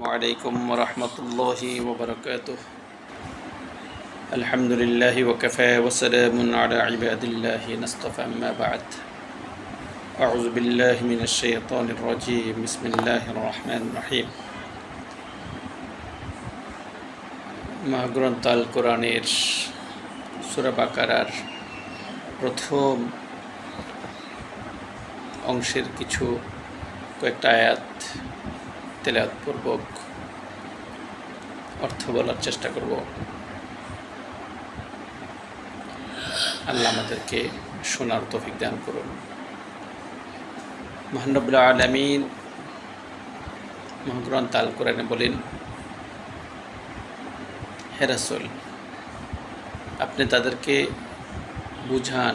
عليكم ورحمة الله وبركاته. الحمد لله وكفى وسلام على عباد الله نصطفى أما بعد. أعوذ بالله من الشيطان الرجيم. بسم الله الرحمن الرحيم. মহাগ্রন্থ আল কোরআনের সূরা বাকারার প্রথম অংশের কয়েকটা আয়াত তেলাওয়াতপূর্বক অর্থ বলার চেষ্টা করব। আল্লাহ আমাদেরকে শোনার তৌফিক দান করুন। মহান রব্বুল আলামিন মহাগ্রন্থ আল কোরআনে বলেন, হে রাসূল, আপনি তাদেরকে বুঝান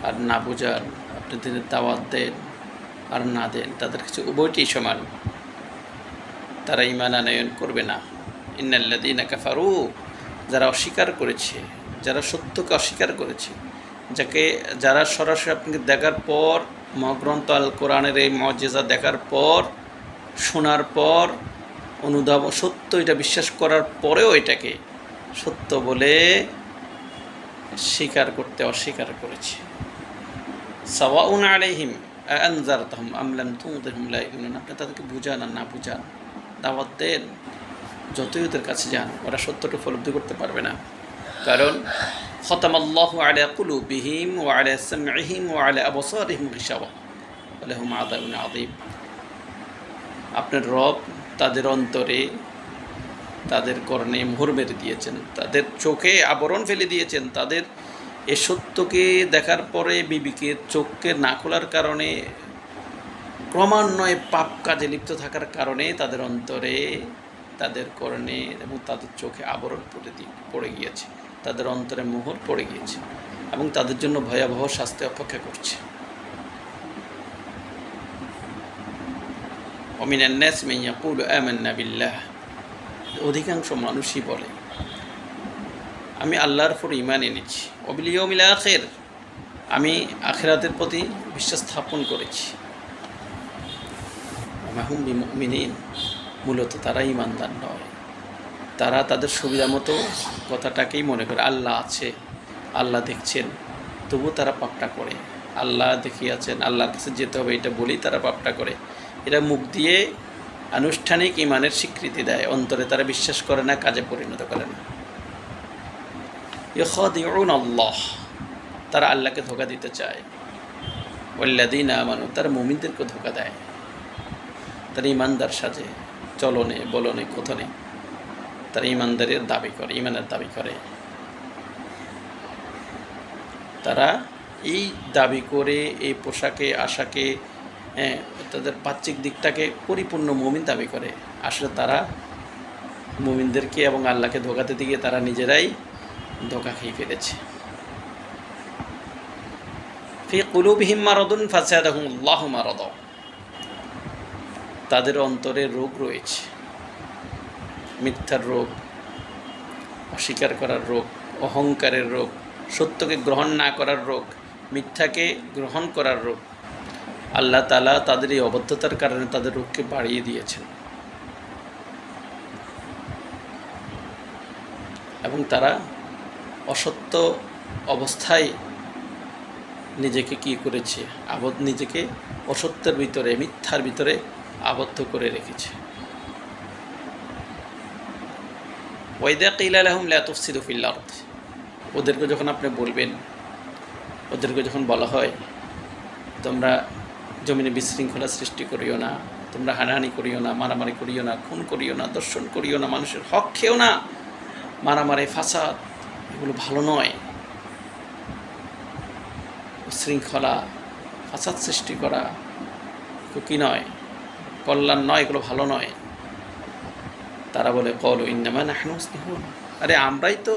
আর না বুঝান, আপনি তাদের দাওয়াত দেন আর না দেন, তাদের কাছে উভয়টি সমান। তারা ঈমান আনয়ন করবে না। ইন্নাল্লাযীনা কাফারু, যারা অস্বীকার করেছে, যারা সত্যকে অস্বীকার করেছে, যারা সরাসরি আপনাকে দেখার পর, মহাগ্রন্থ আল কোরআনের এই মুজিজা দেখার পর, শোনার পর, অনুধাবন সত্য এটা বিশ্বাস করার পরেও এটাকে সত্য বলে স্বীকার করতে অস্বীকার করেছে। সাওয়াউন আলাইহিম আনজারতাহুম আম লাম তুনজিরহুম লা ইউমিনুন, আপনি তাদেরকে বুঝান আর না বুঝান, দাওয়াত দেন, যতই ওদের কাছে যান, ওরা সত্যটা উপলব্ধি করতে পারবে না। কারণ খতামাল্লাহু আলা কুলুবিহিম ওয়া আলা সামঈহিম ওয়া আলা আবসারিহিম গিশাওয়া ওয়া লাহুম আযাবুন আযীম। আপনার রব তাদের অন্তরে, তাদের কর্ণে মোহর মেরে দিয়েছেন, তাদের চোখে আবরণ ফেলে দিয়েছেন। তাদের এ সত্যকে দেখার পরে বিবেকের চোখকে না খোলার কারণে, ক্রমান্বয়ে পাপ কাজে লিপ্ত থাকার কারণে তাদের অন্তরে, তাদের কর্ণে এবং তাদের চোখে আবরণ পড়ে গিয়েছে, তাদের অন্তরে মোহর পড়ে গিয়েছে এবং তাদের জন্য ভয়াবহ শাস্তি অপেক্ষা করছে। ওমিনান নাস মান ইয়াকুলু আমান্না বিল্লাহ, অধিকাংশ মানুষই বলে আমি আল্লাহর উপর ঈমান এনেছি, ওয়া বিল ইয়াউমিল আখির, আমি আখিরাতের প্রতি বিশ্বাস স্থাপন করেছি। ওয়া মা হুম বিমুমিনিন, মূলত তারা ঈমানদার নয়। তারা তাদের সুবিধা মতো কথাটাকেই মনে করে আল্লাহ আছে, আল্লাহ দেখছেন, তবু তারা পাপটা করে। আল্লাহ দেখিয়াছেন, আল্লাহর কাছে যেতে হবে এটা বলেই তারা পাপটা করে। এরা মুখ দিয়ে আনুষ্ঠানিক ঈমানের স্বীকৃতি দেয়, অন্তরে তারা বিশ্বাস করে না, কাজে পরিণত করে না। ইখাদিউন আল্লাহ, তারা আল্লাহকে ধোঁকা দিতে চায়। ওয়াল্লাযীনা আমানু, তারা মুমিনদেরকে ধোঁকা দেয়। তারা ঈমানদার সাজে, চলনে বলনে কথনে তারা ঈমানদারের দাবি করে, ঈমানের দাবি করে। তারা এই দাবি করে, এই পোশাকে আশাকে, তাদের বাহ্যিক দিকটাকে পরিপূর্ণ মুমিন দাবি করে। আসলে তারা মুমিনদেরকে এবং আল্লাহকে ধোঁকা দিতে গিয়ে তারা নিজেরাই ধোঁকা খেয়ে ফেলেছে। ফি কুলুবিহিম মারাদুন ফাযাদাহুমুল্লাহু মারাদা, তাদের অন্তরে রোগ রয়েছে, মিথ্যার রোগ, অস্বীকার করার রোগ, অহংকারের রোগ, সত্যকে গ্রহণ না করার রোগ, মিথ্যাকে গ্রহণ করার রোগ। আল্লাহ তাআলা তাদের এই অবদ্ধতার কারণে তাদের রোগকে বাড়িয়ে দিয়েছেন এবং তারা অসত্য অবস্থায় নিজেকে কী করেছে, নিজেকে অসত্যের ভিতরে, মিথ্যার ভিতরে আবদ্ধ করে রেখেছে। ওয়াইদা কিলা লাহুম লা তুফসিদু ফিল আরদ, ওদেরকে যখন আপনি বলবেন, ওদেরকে যখন বলা হয় তোমরা জমিনে বিশৃঙ্খলা সৃষ্টি করিও না, তোমরা হানাহানি করিও না, মারামারি করিও না, খুন করিও না, দর্শন করিও না, মানুষের হক খেও না, মারামারি ফাসাদ এগুলো ভালো নয়। শৃঙ্খলা ফাসাদ সৃষ্টি করা কি নয়, কল্যাণ নয়, এগুলো ভালো নয়। তারা বলে ক্বালু ইন্নামা নাহনু মুসলিহুন, আরে আমরাই তো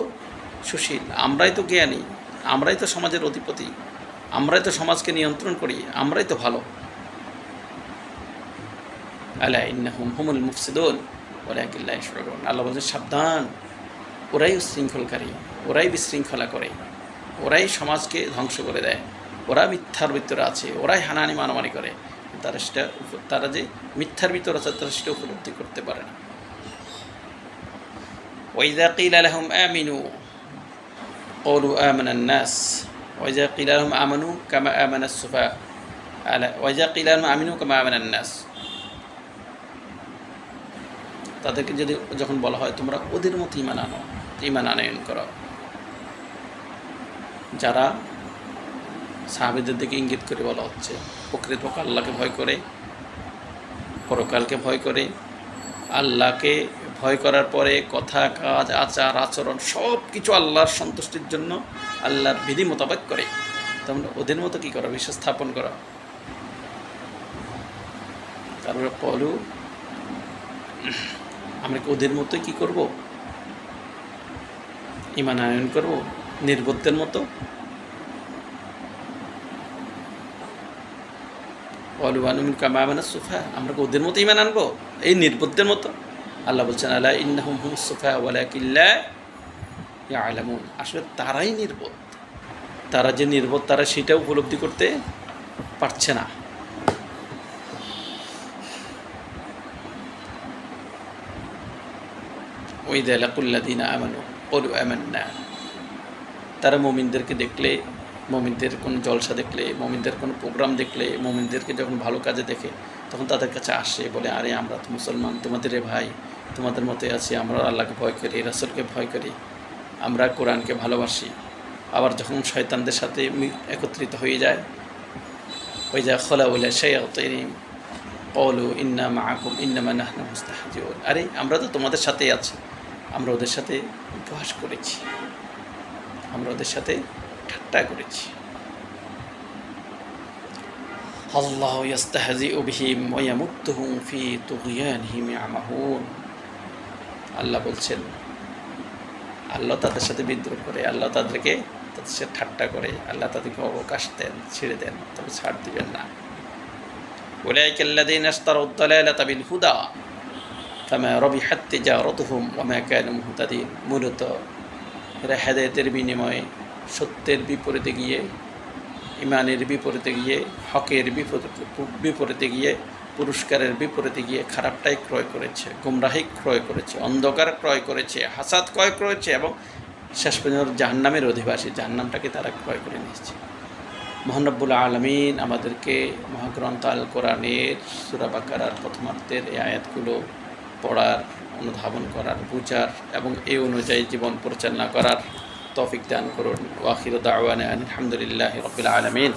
সুশীল, আমরাই তো জ্ঞানী, আমরাই তো সমাজের অধিপতি, আমরাই তো সমাজকে নিয়ন্ত্রণ করি, আমরাই তো ভালো। আলা ইন্নাহুম হুমুল মুফসিদুন ওয়ালাকিন লা ইয়াশউরুন, আল্লাহ বলেন সাবধান, ওরাই উশৃঙ্খলকারী, ওরাই বিশৃঙ্খলা করে, ওরাই সমাজকে ধ্বংস করে দেয়, ওরা মিথ্যার ভিতরে আছে, ওরাই হানাহানি মারামারি করে, তারা যে মিথ্যার ভিতর আছে তারা সেটা উপলব্ধি করতে পারে না। ওয়াইযা কিলা লাহুম আমিনু ক্বালু আমানান নাস ওয়াইযা কিলা লাহুম আমানু কামা আমানাস সুফাহা ওয়াইযা কিলা লাহুম আমিনু কামা আমানান নাস, তাদেরকে যখন বলা হয় তোমরা ওদের মতো ঈমান আনয়ন করো, যারা সাহাবীদের দিকে ইঙ্গিত করে বলা হচ্ছে প্রকৃতপক্ষ আল্লাহকে ভয় করে, পরকালকে ভয় করে, আল্লাহকে ভয় করার পরে কথা কাজ আচার আচরণ সব কিছু আল্লাহর সন্তুষ্টির জন্য আল্লাহর বিধি মোতাবেক করে, তোমরা ওদের মতো কী করো, বিশ্বাস স্থাপন করো। তারপরে কলু, আমরা কি ওদের মতোই কী করবো, ঈমান আনয়ন করবো নির্বোধদের মতো? কলু আনুমিন কামা আমানাস সুফাহা, আমরা কি ওদের মতো ঈমান আনবো এই নির্বোধদের মতো? আল্লাহ বলছেন আলা ইন্নাহুম হুমুস সুফাহা ওয়ালাকিন লা ইয়ালামুন, আসলে তারাই নির্বোধ, তারা যে নির্বোধ তারা সেটা উপলব্ধি করতে পারছে না। ওয়াইযা লাকুল্লাযীনা আমানু ক্বালু আমান্না, তারা মুমিনদেরকে দেখলে, মুমিনদের কোনো জলসা দেখলে, মুমিনদের কোনো প্রোগ্রাম দেখলে, মুমিনদেরকে যখন ভালো কাজে দেখে তখন তাদের কাছে আসে, বলে আরে আমরা তো মুসলমান, তোমাদের ভাই, তোমাদের মতোই আছি, আমরা আল্লাহকে ভয় করি, রাসূলকে ভয় করি, আমরা কোরআনকে ভালোবাসি। আবার যখন শয়তানদের সাথে একত্রিত হয়ে যায়, ওই যা খলাউ ইলা শায়াতিনিহিম ক্বালু ইন্না মাআকুম ইন্নামা নাহনু মুস্তাহজিউন, আরে আমরা তো তোমাদের সাথেই আছি, আমরা ওদের সাথে উপহাস করেছি, আমরা ওদের সাথে ঠাট্টা করেছি। আল্লাহু ইস্তাহজিউ বিহিম ওয়া ইয়ামুদ্দুহুম ফি তুগয়ানহিম ইয়ামাহুন, আল্লাহ বলছেন আল্লাহ তাদের সাথে বিদ্রোহ করে, আল্লাহ তাদের সাথে ঠাট্টা করে, আল্লাহ তাদেরকে অবকাশ দেন, ছেড়ে দেন, তবে ছাড় দিবেন না। উলাইকাল্লাযীনা ইশতারাউদ দালালাতা বিল হুদা ফামা রাবিহাত তিজারাতুহুম ওয়া মা কানু মুহতাদিন, মূলত এরা হেদায়েতের বিনিময়ে সত্যের বিপরীতে গিয়ে, ইমানের বিপরীতে গিয়ে, হকের বিপরীতে গিয়ে, পুরস্কারের বিপরীতে গিয়ে খারাপটাই ক্রয় করেছে, গুমরাহি ক্রয় করেছে, অন্ধকার ক্রয় করেছে, হাসাদ ক্রয় করেছে এবং শেষ পর্যন্ত জাহান্নামের অধিবাসী, জাহান্নামটাকে তারা ক্রয় করে নিয়েছে। মহান রব্বুল আলামিন আমাদেরকে মহাগ্রন্থ আল কোরআনের সূরা বাকারার প্রথমার্ধের এই আয়াতগুলো পড়ার, অনুধাবন করার, বুঝার এবং এই অনুযায়ী জীবন পরিচালনা করার তৌফিক দান করুন। ওয়া আখিরু দাওয়ানা আলহামদুলিল্লাহি রাব্বিল আলামিন।